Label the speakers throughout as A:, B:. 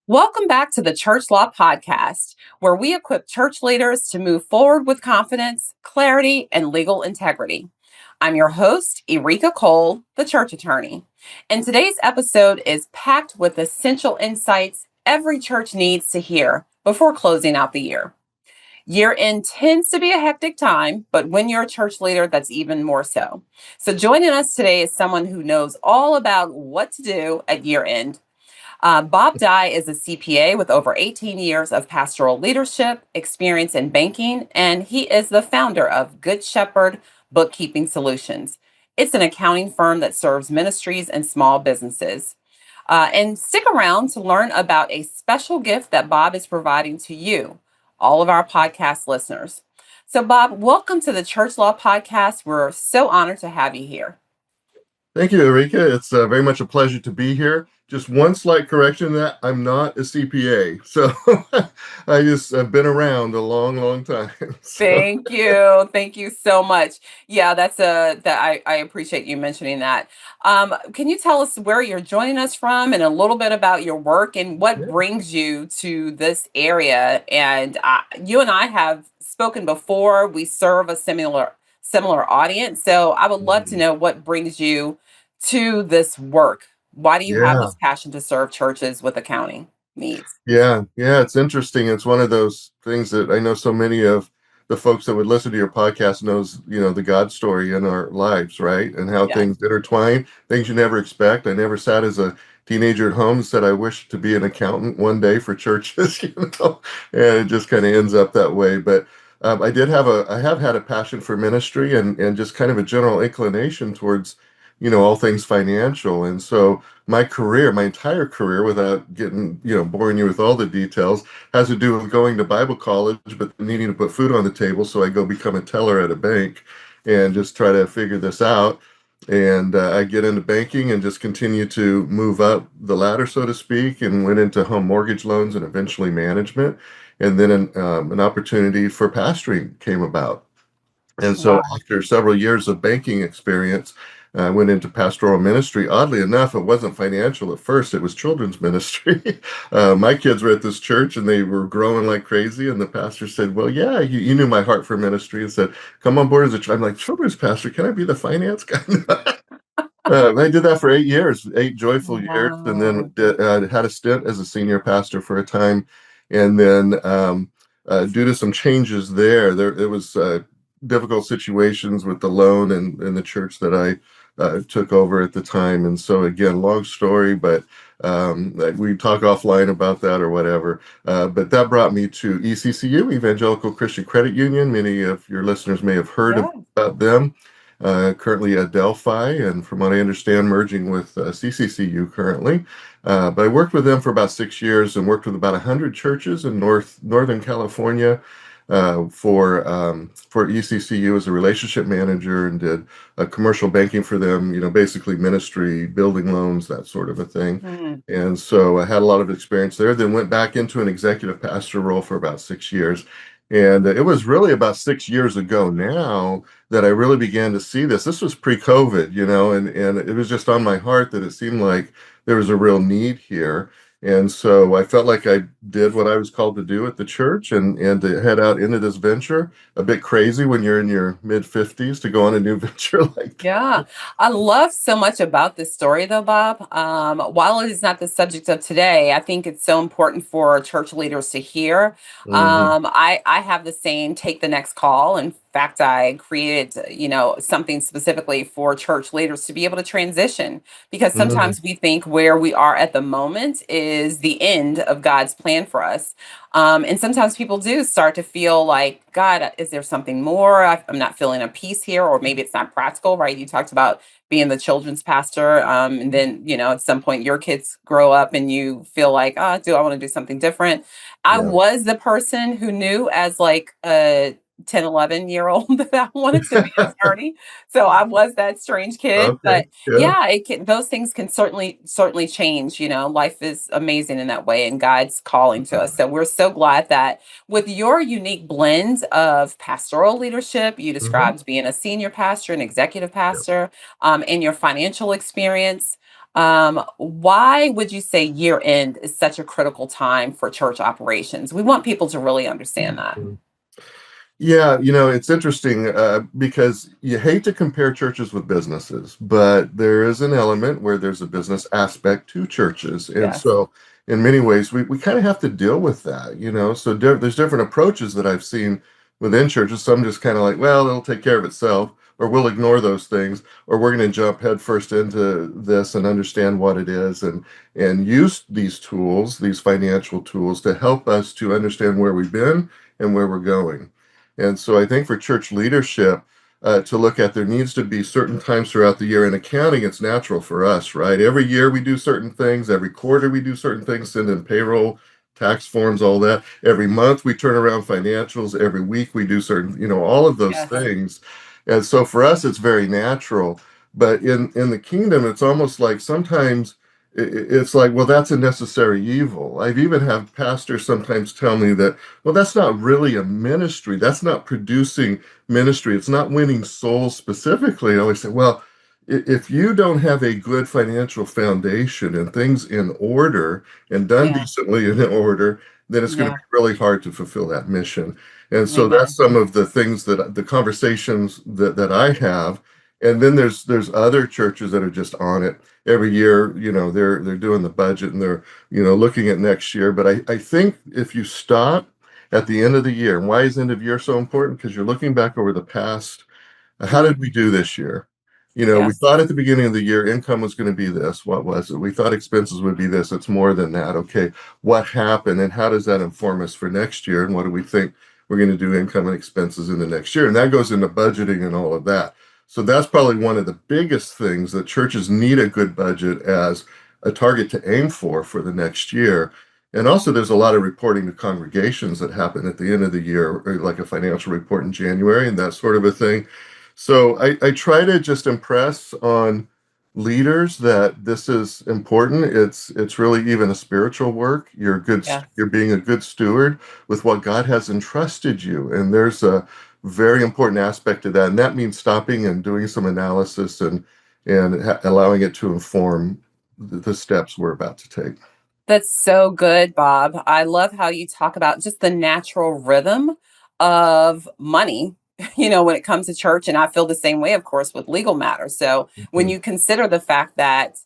A: Welcome back to the Church Law Podcast, where we equip church leaders to move forward with confidence, clarity, and legal integrity. I'm your host, Erika Cole, the church attorney. And today's episode is packed with essential insights every church needs to hear before closing out the year. Year end tends to be a hectic time, but when you're a church leader, that's even more so. So, joining us today is someone who knows all about what to do at year end. Bob Dye is a CPA with over 18 years of pastoral leadership experience in banking, and he is the founder of Good Shepherd Bookkeeping Solutions. It's an accounting firm that serves ministries and small businesses. And stick around to learn about a special gift that Bob is providing to you, all of our podcast listeners. So, Bob, welcome to the Church Law Podcast. We're so honored to have you here.
B: Thank you, Erika. It's very much a pleasure to be here. Just one slight correction that I'm not a CPA. So I just have been around a long, long time. So
A: Thank you. Thank you so much. Yeah, I appreciate you mentioning that. Can you tell us where you're joining us from and a little bit about your work and what
B: yeah,
A: brings you to this area? And you and I have spoken before. We serve a similar audience. So I would love to
B: Mhm.
A: know what brings you to this work. Why do you have
B: yeah,
A: this passion to serve churches with accounting needs?
B: yeah. It's interesting. It's one of those things that I know so many of the folks that would listen to your podcast knows, the God story in our lives, right? And how
A: Yes.
B: things intertwine, things you never expect. I never sat as a teenager at home and said I wish to be an accountant one day for churches, and it just kind of ends up that way. But I have had a passion for ministry and just kind of a general inclination towards, all things financial. And so my entire career, without getting, boring you with all the details, has to do with going to Bible college, but needing to put food on the table. So I go become a teller at a bank and just try to figure this out. And I get into banking and just continue to move up the ladder, so to speak, and went into home mortgage loans and eventually management. And then an opportunity for pastoring came about. And so
A: Wow.
B: after several years of banking experience, I went into pastoral ministry. Oddly enough, it wasn't financial at first, it was children's ministry. My kids were at this church and they were growing like crazy. And the pastor said, well, yeah, you knew my heart for ministry and said, come on board as a I'm like, children's pastor, can I be the finance guy? I did that for 8 years, 8 joyful years, and then
A: Wow.
B: had a stint as a senior pastor for a time. And then, due to some changes there it was difficult situations with the loan and the church that I took over at the time. And so, again, long story, but like we talk offline about that or whatever. But that brought me to ECCU, Evangelical Christian Credit Union. Many of your listeners may have heard
A: Yeah.
B: about them. Currently at Delphi, and from what I understand, merging with CCCU currently. But I worked with them for about 6 years and worked with about 100 churches in Northern California for ECCU as a relationship manager, and did commercial banking for them. Basically ministry, building loans, that sort of a thing.
A: Mm.
B: And so I had a lot of experience there. Then went back into an executive pastor role for about 6 years. And it was really about 6 years ago now that I really began to see this. This was pre-COVID, and it was just on my heart that it seemed like there was a real need here. And so I felt like I did what I was called to do at the church, and to head out into this venture. A bit crazy when you're in your mid 50s to go on a new venture like
A: Yeah, I love so much about this story, though, Bob. While it is not the subject of today, I think it's so important for church leaders to hear.
B: that. Hmm.
A: I have the same take the next call. In fact, I created, something specifically for church leaders to be able to transition because
B: Hmm.
A: sometimes we think where we are at the moment is the end of God's plan for us. And sometimes people do start to feel like, God, is there something more? I'm not feeling a peace here, or maybe it's not practical, right? You talked about being the children's pastor. And then, at some point your kids grow up and you feel like, do I want to do something different? I
B: Yeah.
A: was the person who knew as like a 10, 11-year-old that I wanted to be an attorney. So I was that strange kid.
B: Okay.
A: But
B: Yeah.
A: yeah, those things can certainly change. Life is amazing in that way and God's calling to us. So we're so glad that with your unique blend of pastoral leadership, you
B: Hmm.
A: described being a senior pastor, an executive
B: Yeah.
A: pastor, and your financial experience. Why would you say year end is such a critical time for church operations? We want people to really understand that.
B: Yeah, it's interesting because you hate to compare churches with businesses, but there is an element where there's a business aspect to churches. And
A: Yes.
B: so, in many ways, we kind of have to deal with that. So, there's different approaches that I've seen within churches. Some just kind of like, well, it'll take care of itself, or we'll ignore those things, or we're going to jump headfirst into this and understand what it is and use these tools, these financial tools, to help us to understand where we've been and where we're going. And so I think for church leadership to look at, there needs to be certain times throughout the year. In accounting, it's natural for us, right? Every year we do certain things, every quarter we do certain things, send in payroll, tax forms, all that. Every month we turn around financials, every week we do certain, all of those
A: Yes.
B: things. And so for us, it's very natural. But in the kingdom, it's almost like sometimes it's like, well, that's a necessary evil. I've even had pastors sometimes tell me that, well, that's not really a ministry. That's not producing ministry. It's not winning souls specifically. I always say, well, if you don't have a good financial foundation and things in order and done
A: Yeah.
B: decently in order, then it's going to
A: Yeah.
B: be really hard to fulfill that mission. And so that's
A: Amen.
B: some of the things that the conversations that I have. And then there's other churches that are just on it every year. They're doing the budget and they're looking at next year. But I think if you stop at the end of the year, and why is end of year so important? Because you're looking back over the past. How did we
A: Mhm.
B: do this year? We
A: Yes.
B: thought at the beginning of the year income was going to be this. What was it? We thought expenses would be this. It's more than that. Okay, what happened and how does that inform us for next year? And what do we think we're going to do income and expenses in the next year? And that goes into budgeting and all of that. So that's probably one of the biggest things that churches need a good budget as a target to aim for the next year. And also, there's a lot of reporting to congregations that happen at the end of the year, like a financial report in January and that sort of a thing. So I try to just impress on leaders that this is important. It's really even a spiritual work.
A: Yes.
B: You're being a good steward with what God has entrusted you. And there's a very important aspect to that. And that means stopping and doing some analysis and allowing it to inform the steps we're about to take.
A: That's so good, Bob. I love how you talk about just the natural rhythm of money, when it comes to church. And I feel the same way, of course, with legal matters. So when
B: Mhm.
A: you consider the fact that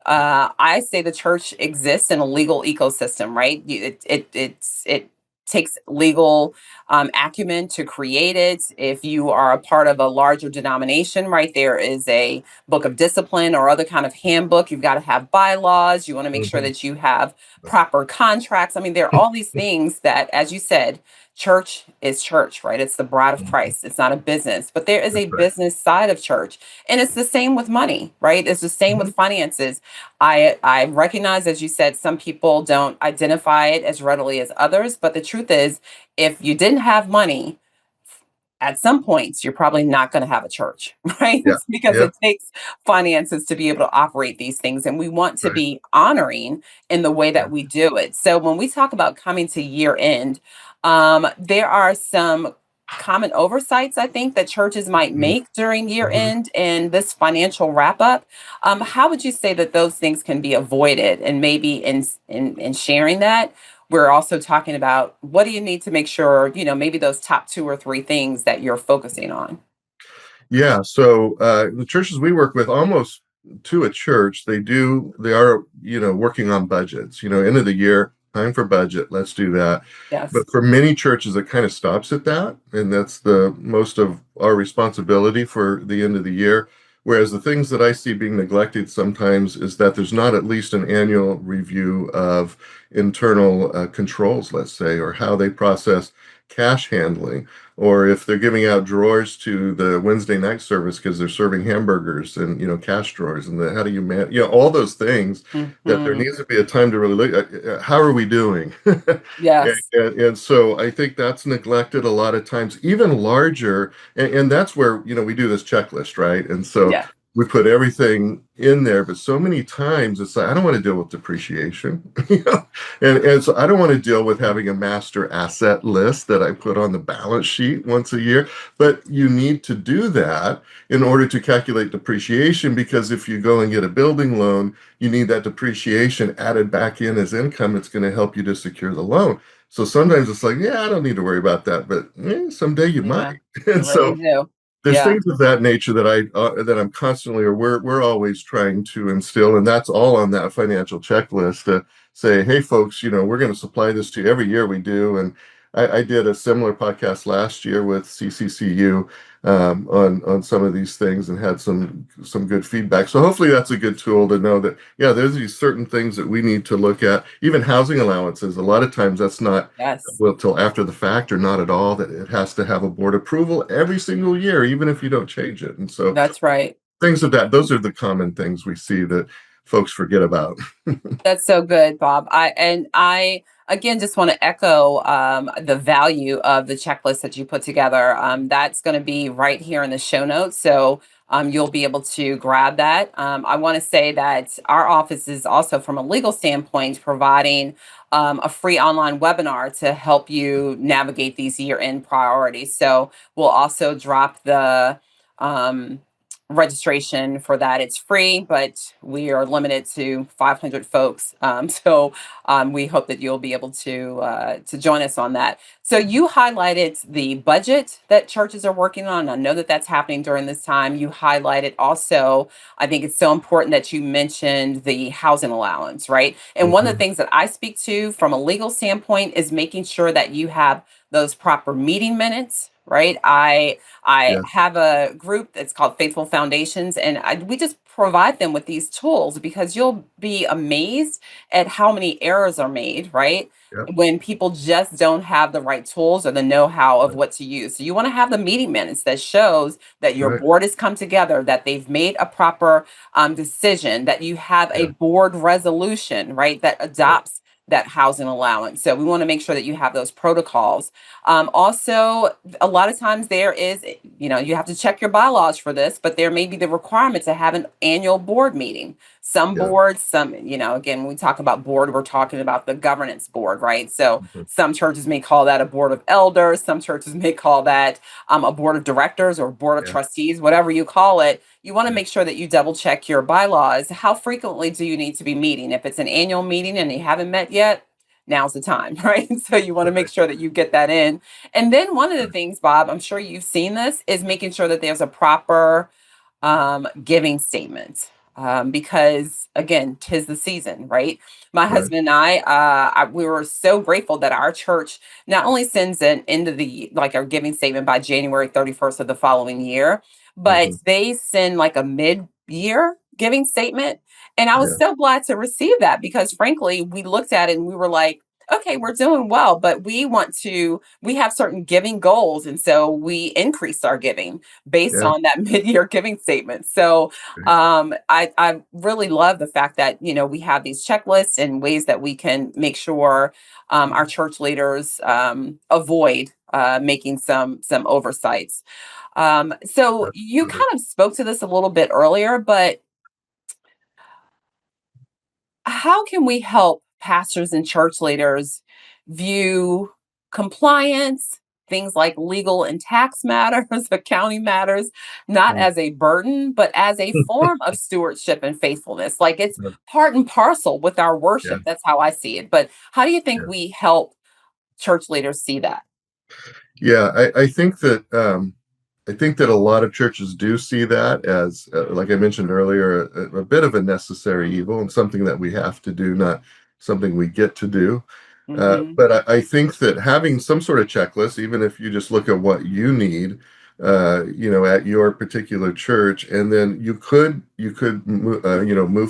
A: I say the church exists in a legal ecosystem, right? It takes legal acumen to create it. If you are a part of a larger denomination, right, there is a book of discipline or other kind of handbook. You've got to have bylaws. You want to make sure
B: Mhm.
A: that you have proper contracts. I mean, there are all these things that, as you said, church is church, right? It's the bride of
B: Mhm.
A: Christ. It's not a business, but there is
B: That's
A: a
B: right.
A: business side of church. And it's the same with money, right? It's the same
B: Mhm.
A: with finances. I recognize, as you said, some people don't identify it as readily as others, but the truth is, if you didn't have money, at some points you're probably not going to have a church, right?
B: Yeah.
A: Because
B: Yeah.
A: it takes finances to be able to operate these things, and we want to
B: Right.
A: be honoring in the way
B: Yeah.
A: that we do it. So when we talk about coming to year end, there are some common oversights I think that churches might
B: Mhm.
A: make during year
B: Mhm.
A: end and this financial wrap up. How would you say that those things can be avoided? And maybe in sharing that, we're also talking about what do you need to make sure, maybe those top two or three things that you're focusing on.
B: Yeah, so the churches we work with, almost to a church, they are, working on budgets. End of the year, time for budget, let's do that.
A: Yes.
B: But for many churches, it kind of stops at that, and that's the most of our responsibility for the end of the year. Whereas the things that I see being neglected sometimes is that there's not at least an annual review of internal controls, let's say, or how they process cash handling, or if they're giving out drawers to the Wednesday night service because they're serving hamburgers and cash drawers, and how do you all those things that there
A: Hmm.
B: needs to be a time to really look how are we doing.
A: Yes.
B: And so I think that's neglected a lot of times, even larger, and that's where we do this checklist, right? And so
A: Yeah.
B: we put everything in there, but so many times it's like, I don't want to deal with depreciation, you know, and so I don't want to deal with having a master asset list that I put on the balance sheet once a year. But you need to do that in order to calculate depreciation, because if you go and get a building loan, you need that depreciation added back in as income. It's going to help you to secure the loan. So sometimes it's like, yeah, I don't need to worry about that, but someday you might.
A: Yeah, you
B: And
A: really
B: so
A: do.
B: there's
A: Yeah.
B: things of that nature that I'm constantly, or we're always trying to instill, and that's all on that financial checklist to say, hey folks, we're going to supply this to you every year we do. And I did a similar podcast last year with CCCU on some of these things, and had some good feedback. So hopefully that's a good tool to know that, yeah, there's these certain things that we need to look at. Even housing allowances, a lot of times that's not
A: Yes,
B: well till after the fact, or not at all, that it has to have a board approval every single year, even if you don't change it. And so
A: that's right.
B: things of that, those are the common things we see that folks forget about.
A: That's so good, Bob. I again just want to echo the value of the checklist that you put together. That's going to be right here in the show notes, so you'll be able to grab that. I want to say that our office is also, from a legal standpoint, providing a free online webinar to help you navigate these year-end priorities. So we'll also drop the um, registration for that. It's free, but we are limited to 500 folks. So we hope that you'll be able to join us on that. So you highlighted the budget that churches are working on. I know that that's happening during this time. You highlighted also, I think it's so important that you mentioned the housing allowance, right? And one of the
B: Mhm.
A: things that I speak to from a legal standpoint is making sure that you have those proper meeting minutes, right? I
B: Yeah,
A: have a group that's called Faithful Foundations, and we just provide them with these tools, because you'll be amazed at how many errors are made, right?
B: yeah,
A: When people just don't have the right tools or the know-how of
B: right,
A: what to use. So you want to have the meeting minutes that shows that your
B: right,
A: board has come together, that they've made a proper decision, that you have a
B: yeah,
A: board resolution, right, that
B: right,
A: adopts that housing allowance. So we want to make sure that you have those protocols. Also, a lot of times there is, you have to check your bylaws for this, but there may be the requirement to have an annual board meeting. Some
B: yeah,
A: boards, again, when we talk about board, we're talking about the governance board, right? So
B: mhm,
A: some churches may call that a board of elders, some churches may call that a board of directors or board of
B: yeah,
A: trustees, whatever you call it. You want to
B: yeah,
A: make sure that you double check your bylaws. How frequently do you need to be meeting? If it's an annual meeting and you haven't met yet, now's the time, right? So you want to make
B: right,
A: sure that you get that in. And then one of the
B: right,
A: things, Bob, I'm sure you've seen this, is making sure that there's a proper giving statement. Because again, 'tis the season, right? My
B: right,
A: husband and we were so grateful that our church not only sends an end of the like our giving statement by January 31st of the following year, but
B: mhm,
A: they send like a mid-year giving statement. And I was
B: yeah,
A: so glad to receive that, because frankly, we looked at it and we were like, okay, we're doing well, but we have certain giving goals. And so we increased our giving based
B: yeah,
A: on that mid-year giving statement. So
B: right,
A: I really love the fact that we have these checklists and ways that we can make sure our church leaders avoid making some oversights. So you
B: absolutely.
A: kind of spoke to this a little bit earlier, but how can we help pastors and church leaders view compliance, things like legal and tax matters, accounting matters, not
B: Mm,
A: as a burden, but as a form of stewardship and faithfulness? Like it's
B: yeah,
A: part and parcel with our
B: yeah,
A: worship. That's how I see it. But how do you think
B: yeah.
A: we help church leaders see that?
B: Yeah, I think that a lot of churches do see that as, like I mentioned earlier, a bit of a necessary evil, and something that we have to do, not something we get to do.
A: Hmm.
B: But I think that having some sort of checklist, even if you just look at what you need, at your particular church, and then move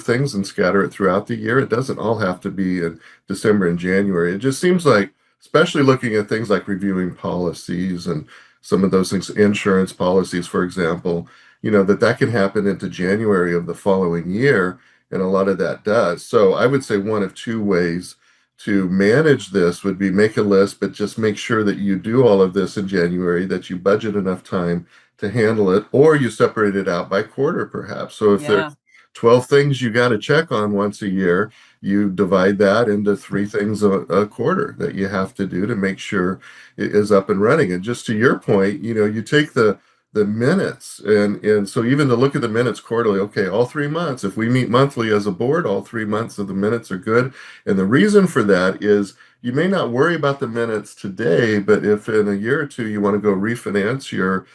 B: things and scatter it throughout the year. It doesn't all have to be in December and January. It just seems like, especially looking at things like reviewing policies and some of those things, insurance policies, for example, that can happen into January of the following year, and a lot of that does. So I would say one of two ways to manage this would be make a list, but just make sure that you do all of this in January, that you budget enough time to handle it, or you separate it out by quarter, perhaps. So if
A: Yeah.
B: there's 12 things you got to check on once a year, you divide that into three things a quarter that you have to do to make sure it is up and running. And just to your point, you take the minutes, and so even to look at the minutes quarterly, okay, all 3 months, if we meet monthly as a board, all 3 months of the minutes are good. And the reason for that is you may not worry about the minutes today, but if in a year or two you want to go refinance your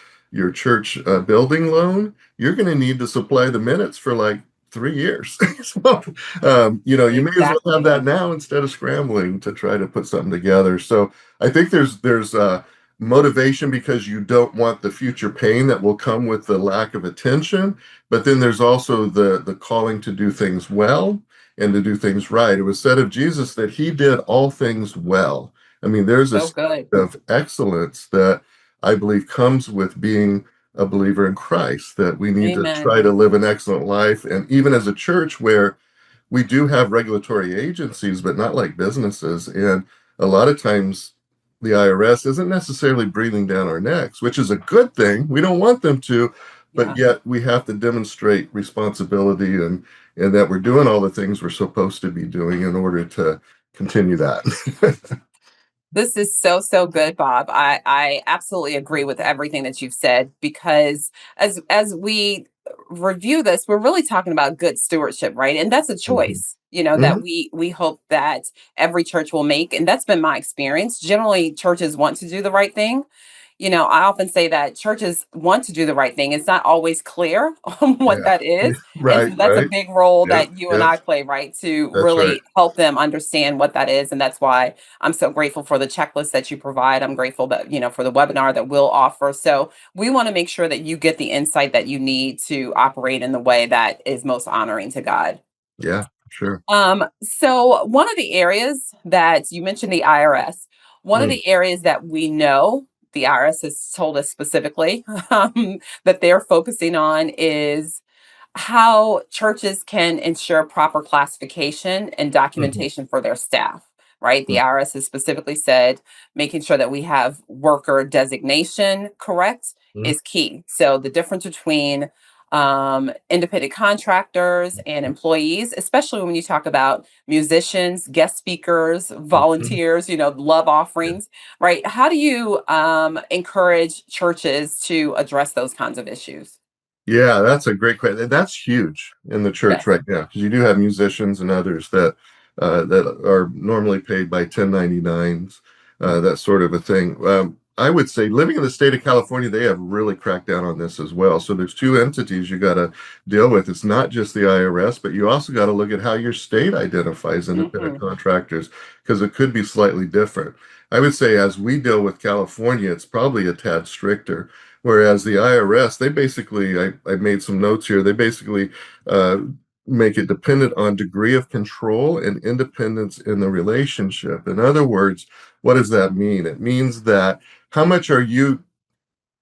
B: church building loan, you're going to need to supply the minutes for like 3 years. So, you may as well have
A: Exactly.
B: that now instead of scrambling to try to put something together. So I think there's motivation because you don't want the future pain that will come with the lack of attention, but then there's also the calling to do things well and to do things right. It was said of Jesus that he did all things well. I mean, there's a
A: So
B: state
A: good.
B: of excellence that I believe comes with being a believer in Christ, that we need to
A: Amen.
B: try to live an excellent life. And even as a church where we do have regulatory agencies, but not like businesses. And a lot of times the IRS isn't necessarily breathing down our necks, which is a good thing. We don't want them to, but
A: Yeah.
B: yet we have to demonstrate responsibility and that we're doing all the things we're supposed to be doing in order to continue that.
A: This is so, so good, Bob. I absolutely agree with everything that you've said because as we review this, we're really talking about good stewardship, right? And that's a
B: Mhm.
A: choice, that
B: Mhm.
A: we hope that every church will make. And that's been my experience. Generally, churches want to do the right thing. I often say that churches want to do the right thing. It's not always clear on what
B: Yeah.
A: that is. And
B: Right,
A: so that's a
B: right.
A: big role
B: Yep,
A: that you and
B: yep.
A: I play, right? To
B: That's right.
A: really help them understand what that is. And that's why I'm so grateful for the checklist that you provide. I'm grateful that, for the webinar that we'll offer. So we want to make sure that you get the insight that you need to operate in the way that is most honoring to God.
B: Yeah, sure.
A: So one of the areas that you mentioned the IRS, one of
B: Mm,
A: the areas that we know the IRS has told us specifically that they're focusing on is how churches can ensure proper classification and
B: mhm,
A: documentation for their staff, right? The
B: mm,
A: IRS has specifically said making sure that we have worker designation correct
B: mm,
A: is key. So the difference between independent contractors and employees, especially when you talk about musicians, guest speakers,
B: mhm.
A: volunteers, love
B: Yeah.
A: offerings, right? How do you encourage churches to address those kinds of issues?
B: Yeah, that's a great question. That's huge in the church
A: Yes.
B: right now because you do have musicians and others that are normally paid by 1099s, that sort of a thing. I would say living in the state of California, they have really cracked down on this as well. So there's two entities you got to deal with. It's not just the IRS, but you also got to look at how your state identifies independent
A: Mhm.
B: contractors because it could be slightly different. I would say as we deal with California, it's probably a tad stricter. Whereas the IRS, they basically, I made some notes here, they basically uh, make it dependent on degree of control and independence in the relationship. In other words, what does that mean? It means that how much are you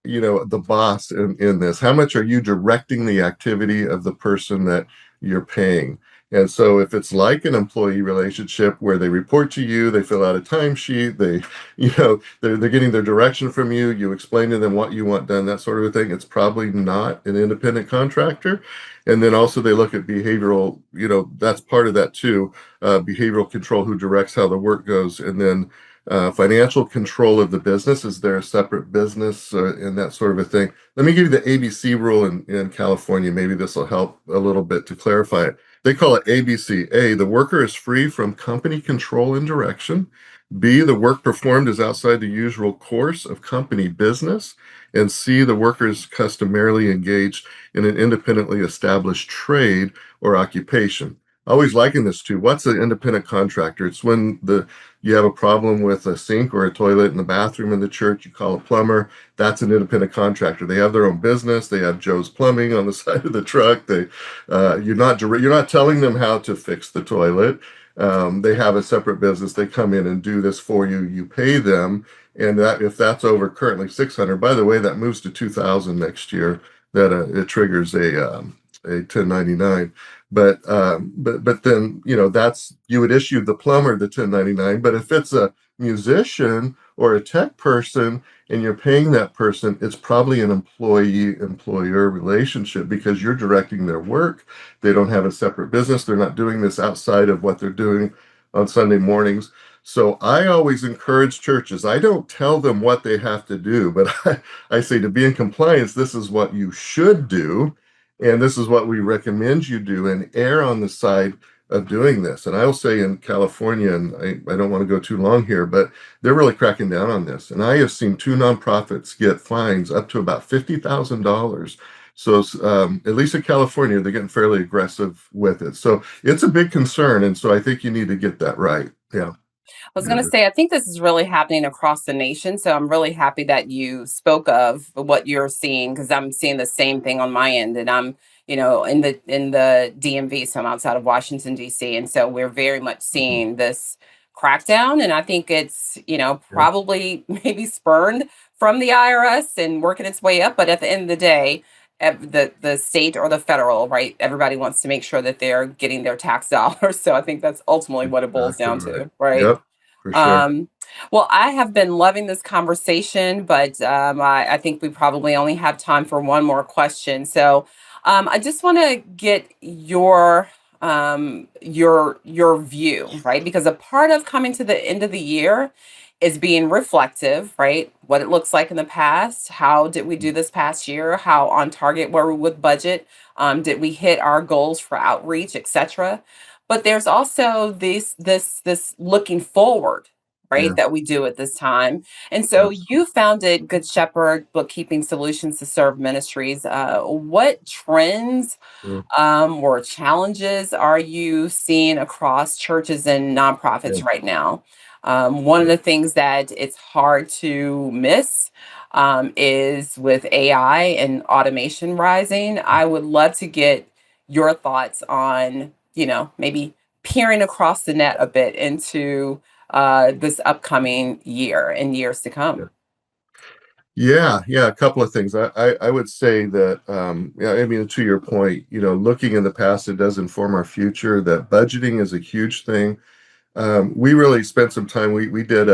B: the boss in this, how much are you directing the activity of the person that you're paying? And so if it's like an employee relationship where they report to you, they fill out a timesheet, they're getting their direction from you, you explain to them what you want done, that sort of a thing, it's probably not an independent contractor. And then also they look at behavioral, that's part of that too, behavioral control, who directs how the work goes. And then financial control of the business. Is there a separate business and that sort of a thing? Let me give you the ABC rule in California. Maybe this will help a little bit to clarify it. They call it ABC. A, the worker is free from company control and direction. B, the work performed is outside the usual course of company business. And C, the worker is customarily engaged in an independently established trade or occupation. Always liken this to what's an independent contractor? It's when you have a problem with a sink or a toilet in the bathroom in the church, you call a plumber. That's an independent contractor. They have their own business. They have Joe's Plumbing on the side of the truck. You're not telling them how to fix the toilet. They have a separate business. They come in and do this for you. You pay them, and that if that's over currently 600. By the way, that moves to 2,000 next year. That it triggers a 1099. But then that's you would issue the plumber the 1099. But if it's a musician or a tech person and you're paying that person, it's probably an employee-employer relationship because you're directing their work. They don't have a separate business. They're not doing this outside of what they're doing on Sunday mornings. So I always encourage churches. I don't tell them what they have to do, but I say to be in compliance, this is what you should do. And this is what we recommend you do, and err on the side of doing this. And I'll say in California, and I don't want to go too long here, but they're really cracking down on this. And I have seen two nonprofits get fines up to about $50,000. So at least in California, they're getting fairly aggressive with it. So it's a big concern. And so I think you need to get that right. Yeah.
A: I was going to say, I think this is really happening across the nation. So I'm really happy that you spoke of what you're seeing, because I'm seeing the same thing on my end. And I'm, in the DMV, so I'm outside of Washington, D.C. And so we're very much
B: Mhm.
A: seeing this crackdown. And I think it's,
B: Yeah.
A: probably maybe spurned from the IRS and working its way up. But at the end of the day, the state or the federal, right? Everybody wants to make sure that they're getting their tax dollars. So I think that's ultimately what it boils
B: Exactly
A: down
B: right.
A: to, right?
B: Yep, for sure.
A: Um, well, I have been loving this conversation, but I think we probably only have time for one more question. So I just want to get your view, right? Because a part of coming to the end of the year is being reflective, right? What it looks like in the past. How did we do this past year? How on target were we with budget? Did we hit our goals for outreach, etc.? But there's also this looking forward,
B: Yeah,
A: right, that we do at this time. And so you
B: absolutely.
A: founded Good Shepherd Bookkeeping Solutions to serve ministries. What trends
B: Yeah,
A: or challenges are you seeing across churches and
B: yeah,
A: nonprofits right now? One of
B: yeah,
A: the things that it's hard to miss is with AI and automation rising. I would love to get your thoughts on, maybe peering across the net a bit into this upcoming year and years to
B: yeah.
A: come.
B: Yeah, a couple of things. I would say that, yeah, I mean, to your point, looking in the past, it does inform our future, that budgeting is a huge thing. We really spent some time. We did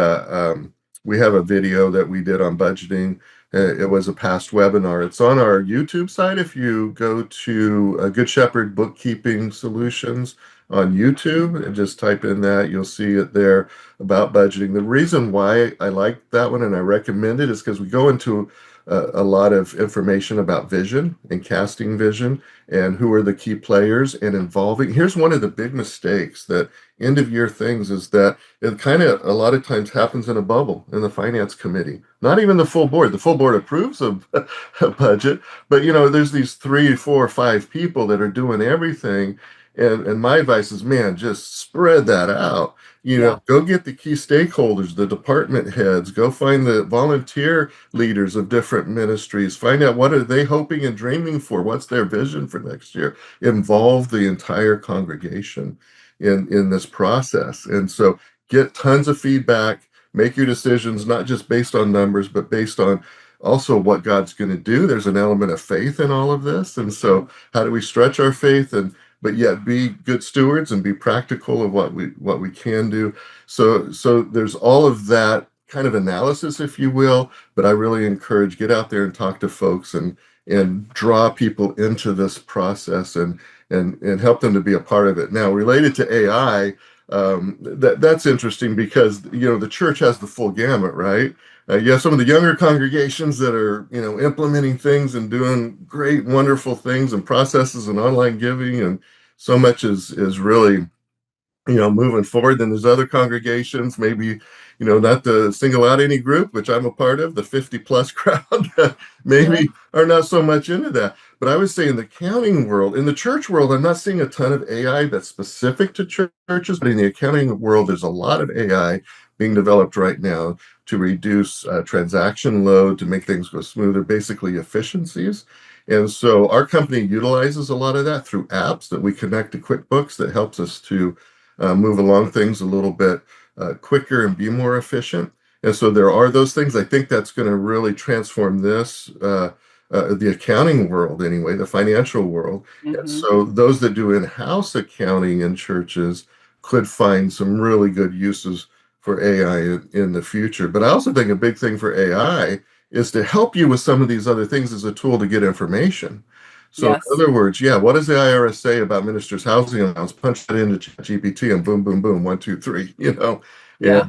B: we have a video that we did on budgeting. It was a past webinar. It's on our YouTube site. If you go to Good Shepherd Bookkeeping Solutions on YouTube and just type in that, you'll see it there about budgeting. The reason why I like that one and I recommend it is because we go into a lot of information about vision and casting vision and who are the key players and involving. Here's one of the big mistakes that end of year things is that it kind of a lot of times happens in a bubble in the finance committee. Not even the full board. The full board approves of a budget, but there's these three, four, five people that are doing everything. And my advice is, man, just spread that out.
A: Yeah.
B: Go get the key stakeholders, the department heads, go find the volunteer leaders of different ministries, find out what are they hoping and dreaming for, what's their vision for next year. Involve the entire congregation in this process. And so get tons of feedback, make your decisions not just based on numbers, but based on also what God's going to do. There's an element of faith in all of this. And so how do we stretch our faith and but yet be good stewards and be practical of what we can do. So there's all of that kind of analysis, if you will, but I really encourage get out there and talk to folks and draw people into this process and help them to be a part of it. Now, related to AI, that's interesting because the church has the full gamut, right? You have some of the younger congregations that are implementing things and doing great, wonderful things and processes and online giving, and so much is really moving forward. Then there's other congregations, maybe, not to single out any group, which I'm a part of, the 50 plus crowd that
A: Mhm.
B: maybe are not so much into that. But I would say in the accounting world, in the church world, I'm not seeing a ton of AI that's specific to churches, but in the accounting world, there's a lot of AI being developed right now to reduce transaction load, to make things go smoother, basically efficiencies. And so our company utilizes a lot of that through apps that we connect to QuickBooks that helps us to move along things a little bit quicker and be more efficient. And so there are those things. I think that's going to really transform the accounting world anyway, the financial world. And
A: Mhm.
B: so those that do in-house accounting in churches could find some really good uses for AI in the future. But I also think a big thing for AI is to help you with some of these other things as a tool to get information. So, in
A: Yes.
B: other words, yeah, what does the IRS say about ministers' housing allowance? Punch that into GPT and boom, boom, boom, one, two, three,
A: Yeah.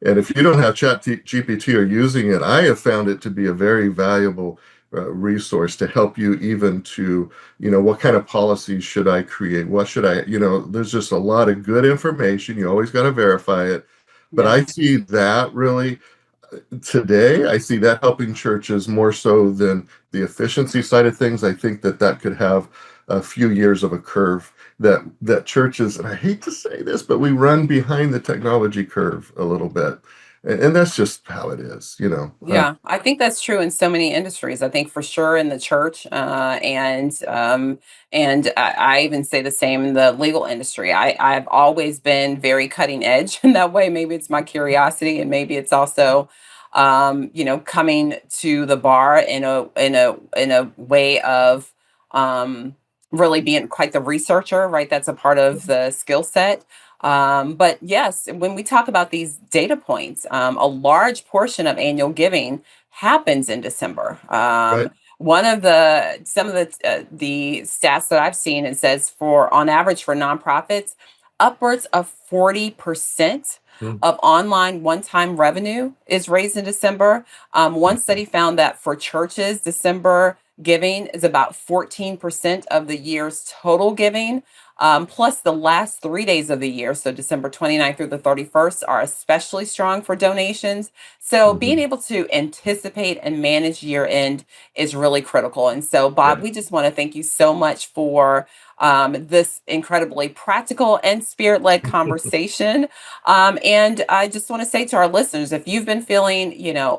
B: And if you don't have Chat GPT or using it, I have found it to be a very valuable resource to help you even to, what kind of policies should I create? What should I, there's just a lot of good information. You always got to verify it. But I
A: Yes.
B: see that really today, I see that helping churches more so than the efficiency side of things. I think that could have a few years of a curve that churches, and I hate to say this, but we run behind the technology curve a little bit, and that's just how it is.
A: Yeah, I think that's true in so many industries. I think for sure in the church, and I even say the same in the legal industry. I've always been very cutting edge in that way. Maybe it's my curiosity, and maybe it's also, coming to the bar in a way of um, really being quite the researcher. Right, that's a part of the skill set. But yes, when we talk about these data points, a large portion of annual giving happens in December.
B: Right.
A: One of the stats that I've seen, it says for on average for nonprofits, upwards of 40%
B: Mm,
A: of online one-time revenue is raised in December. One
B: mhm.
A: study found that for churches, December giving is about 14% of the year's total giving. Plus, the last 3 days of the year, so December 29th through the 31st, are especially strong for donations. So, being
B: Mhm.
A: able to anticipate and manage year end is really critical. And so, Bob,
B: Right.
A: we just want to thank you so much for this incredibly practical and spirit led conversation. And I just want to say to our listeners, if you've been feeling,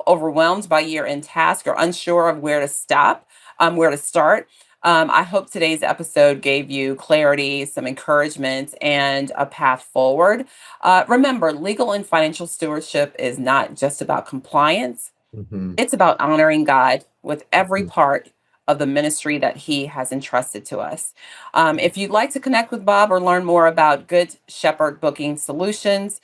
A: overwhelmed by year end task or unsure of where to stop, where to start, I hope today's episode gave you clarity, some encouragement, and a path forward. Remember, legal and financial stewardship is not just about compliance,
B: Mhm.
A: it's about honoring God with every
B: Mhm.
A: part of the ministry that He has entrusted to us. If you'd like to connect with Bob or learn more about Good Shepherd Bookkeeping Solutions,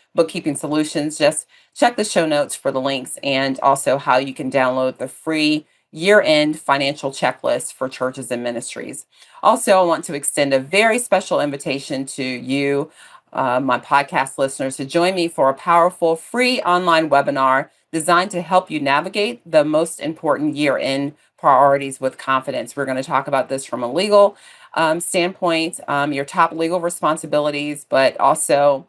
A: just check the show notes for the links and also how you can download the free year-end financial checklist for churches and ministries. Also, I want to extend a very special invitation to you, my podcast listeners, to join me for a powerful free online webinar designed to help you navigate the most important year end priorities with confidence. We're going to talk about this from a legal standpoint, your top legal responsibilities, but also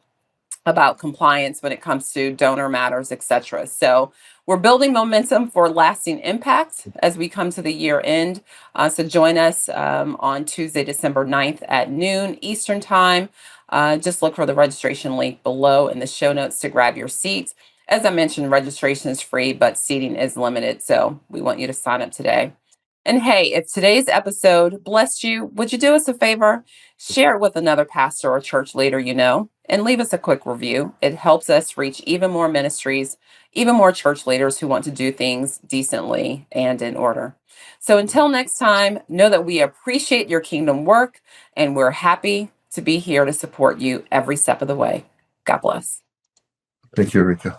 A: about compliance when it comes to donor matters, etc. So we're building momentum for lasting impact as we come to the year end. So join us on Tuesday, December 9th at noon Eastern Time. Just look for the registration link below in the show notes to grab your seats. As I mentioned, registration is free, but seating is limited. So we want you to sign up today. And hey, if today's episode blessed you, would you do us a favor? Share it with another pastor or church leader you know, and leave us a quick review. It helps us reach even more ministries, even more church leaders who want to do things decently and in order. So until next time, know that we appreciate your kingdom work and we're happy to be here to support you every step of the way. God bless.
B: Thank you, Erika.